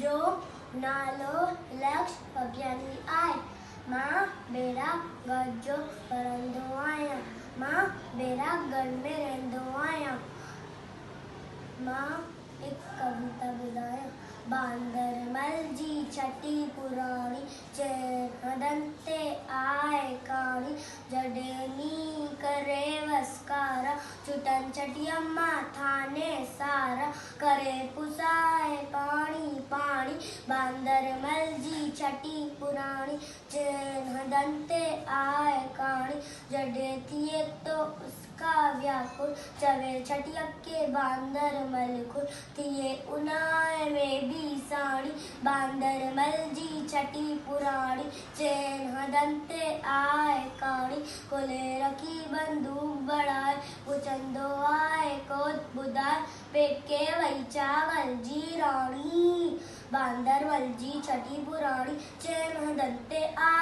जो नालो लक्ष्य अज्ञानी आए मां बेड़ा गजो परंदो आया मां बेड़ा गढ़ में रहंदो आया मां एक कविता ॿुधायां बांदरमल जी छटी पुराणी चैन ते आए काणी जॾहिं नी करे वसकारा छुटन छटियम्मा थाने सारा करे पुसाए पाणी पाणी बांदरमल जी छटी पुराणी चैन ते आए काणी जॾहिं थिए तो उसका व्याकुल चवे छटिया के बांदरमल खुल थिए उनाए में भी साड़ी बांदरमल जी छटी पुराणी चैन हदंते आए काणी कोले रखी बंदूक बढ़ाए पुछंदो आए कोत बुधाए पेके वही चावल जी राणी बांदरमल जी छटी पुराणी चैन हदंते आए